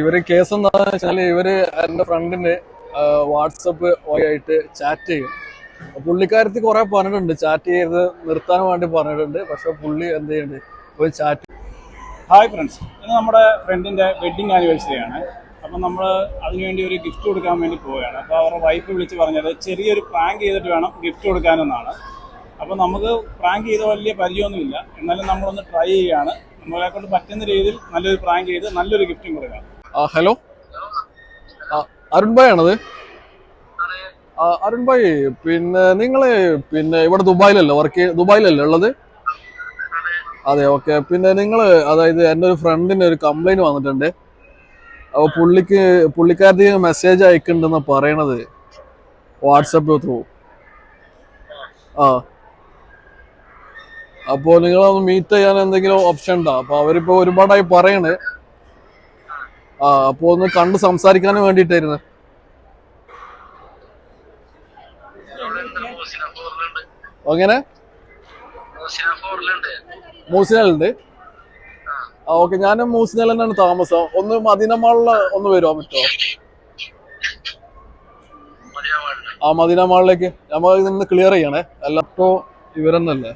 ഇവര് കേസ് എന്താണെന്ന് വെച്ചാല് ഇവര് എന്റെ ഫ്രണ്ടിന് വാട്സപ്പ് വഴിയായിട്ട് ചാറ്റ് ചെയ്യും. പുള്ളിക്കാരത്തി കുറെ പറഞ്ഞിട്ടുണ്ട്, ചാറ്റ് ചെയ്ത് നിർത്താൻ വേണ്ടി പറഞ്ഞിട്ടുണ്ട്. പക്ഷെ പുള്ളി എന്ത് ചെയ്യുന്നുണ്ട്, ഒരു ചാറ്റ്. ഹായ് ഫ്രണ്ട്സ്, ഇന്ന് നമ്മുടെ ഫ്രണ്ടിന്റെ വെഡിങ് ആനിവേഴ്സറി ആണ്. അപ്പം നമ്മൾ അതിനുവേണ്ടി ഒരു ഗിഫ്റ്റ് കൊടുക്കാൻ വേണ്ടി പോവുകയാണ്. അപ്പോൾ അവരുടെ വൈഫ് വിളിച്ച് പറഞ്ഞത് ചെറിയൊരു പ്രാങ്ക് ചെയ്തിട്ട് വേണം ഗിഫ്റ്റ് കൊടുക്കാനെന്നാണ്. അപ്പോൾ നമുക്ക് പ്രാങ്ക് ചെയ്ത വലിയ പരിചയമൊന്നുമില്ല, എന്നാലും നമ്മളൊന്ന് ട്രൈ ചെയ്യുകയാണ്. നമ്മളെ കൊണ്ട് പറ്റുന്ന രീതിയിൽ നല്ലൊരു പ്രാങ്ക് ചെയ്ത് നല്ലൊരു ഗിഫ്റ്റും കൊടുക്കാം. ഹലോ, അരുൺ ഭായ് ആണത്? അരുൺ ഭായ്, പിന്നെ നിങ്ങള് ഇവിടെ ദുബായിലല്ലേ ഉള്ളത്? അതെ, ഓക്കെ. പിന്നെ നിങ്ങള് അതായത് എൻ്റെ ഒരു ഫ്രണ്ടിന് ഒരു കംപ്ലൈന്റ് വന്നിട്ടുണ്ട്. അപ്പോൾ പുള്ളിക്കാരത്തി മെസ്സേജ് അയക്കുന്നുണ്ടെന്ന് പറയണത് വാട്സപ്പ് ത്രൂ. അപ്പോൾ നിങ്ങളൊന്ന് മീറ്റ് ചെയ്യാൻ എന്തെങ്കിലും ഓപ്ഷൻ ഉണ്ടോ? അപ്പൊ അവരിപ്പോ ഒരുപാടായി പറയണ്. അപ്പൊ ഒന്ന് കണ്ട് സംസാരിക്കാനും വേണ്ടിട്ടായിരുന്നു. അങ്ങനെ മൂസിനുണ്ട്. ഓക്കെ, ഞാൻ മൂസിനൽ തന്നെയാണ് താമസം. ഒന്ന് മദീന മാളില് ഒന്ന് വരുവാൻ പറ്റുമോ? മദീന മാളിലേക്ക് നമ്മൾ ഇതൊന്ന് ക്ലിയർ ചെയ്യണേ. അല്ലപ്പോ ഇവരെന്നല്ലേ.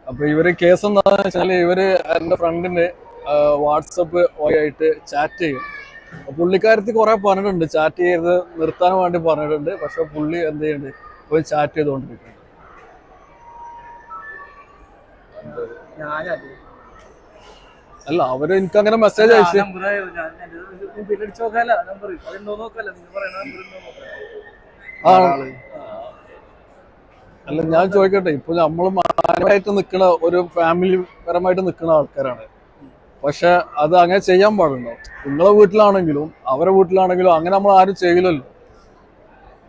അപ്പൊ ഇവര് കേസ് എന്താണെന്ന് വെച്ചാല് ഇവര് എന്റെ ഫ്രണ്ടിന് വാട്സപ്പ് വഴിയായിട്ട് ചാറ്റ് ചെയ്യും. പുള്ളിക്കാരത്തി കുറെ പറഞ്ഞിട്ടുണ്ട്, ചാറ്റ് ചെയ്ത് നിർത്താൻ വേണ്ടി പറഞ്ഞിട്ടുണ്ട്. പക്ഷെ പുള്ളി എന്ത് ചെയ്യുന്നുണ്ട്, പോയി ചാറ്റ് ചെയ്തുകൊണ്ടിരിക്കുന്നു. അല്ല, അവര് എനിക്ക് അങ്ങനെ മെസ്സേജ് അയച്ചു. അല്ല, ഞാൻ ചോദിക്കട്ടെ, ഇപ്പൊ നമ്മള് മാനമായിട്ട് നിക്കണ ഒരു ഫാമിലി പരമായിട്ട് നിക്കുന്ന ആൾക്കാരാണ്. പക്ഷെ അത് അങ്ങനെ ചെയ്യാൻ പാടുണ്ടോ? നിങ്ങളെ വീട്ടിലാണെങ്കിലും അവരെ വീട്ടിലാണെങ്കിലും അങ്ങനെ നമ്മൾ ആരും ചെയ്യില്ലല്ലോ.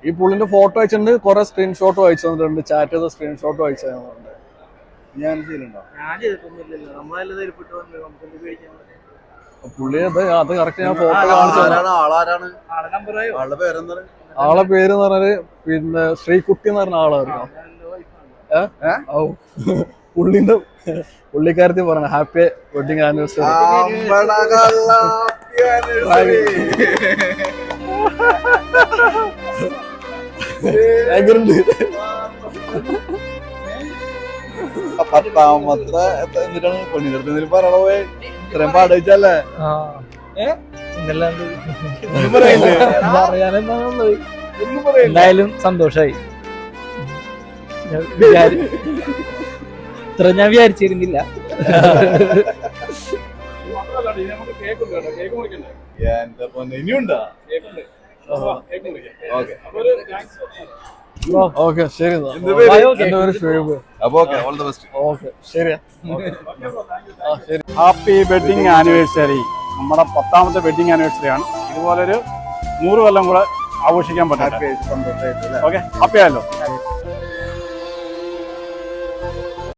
ഈ പുള്ളിന്റെ ഫോട്ടോ അയച്ചിട്ടുണ്ട്, കുറെ സ്ക്രീൻഷോട്ടും അയച്ചു തന്നിട്ടുണ്ട്, ചാറ്റ് ചെയ്ത സ്ക്രീൻഷോട്ടും അയച്ചു തന്നിട്ടുണ്ട്. പുള്ളി അത് കറക്റ്റ് ഞാൻ ഫോട്ടോ കാണിച്ചു. ആളെ പേര് എന്ന് പറഞ്ഞാല് പിന്നെ ശ്രീകുട്ടി എന്ന് പറഞ്ഞ ആളായിരുന്നു. പുള്ളിക്കാരത്തി പറഞ്ഞ ഹാപ്പി വെഡിങ് ആനിവേഴ്സറി. പത്താമത്തെ എന്നിട്ടാണ് പെണ്ണിനടുത്ത് പറയണോ? ഇത്രയും പാടിച്ചല്ലേ? എന്തായാലും സന്തോഷായി. ഇത്ര ഞാൻ വിചാരിച്ചിരുന്നില്ല. എന്റെ പൊന്നെ, ഇനിയുണ്ടോ? ഓക്കെ, ശരി. Happy wedding anniversary. നമ്മുടെ 10ാമത്തെ വെഡിങ് ആനിവേഴ്സറി ആണ്. ഇതുപോലൊരു 100 കൊല്ലം കൂടെ ആഘോഷിക്കാൻ പറ്റും. ഓക്കെ, ഹാപ്പി ആയല്ലോ.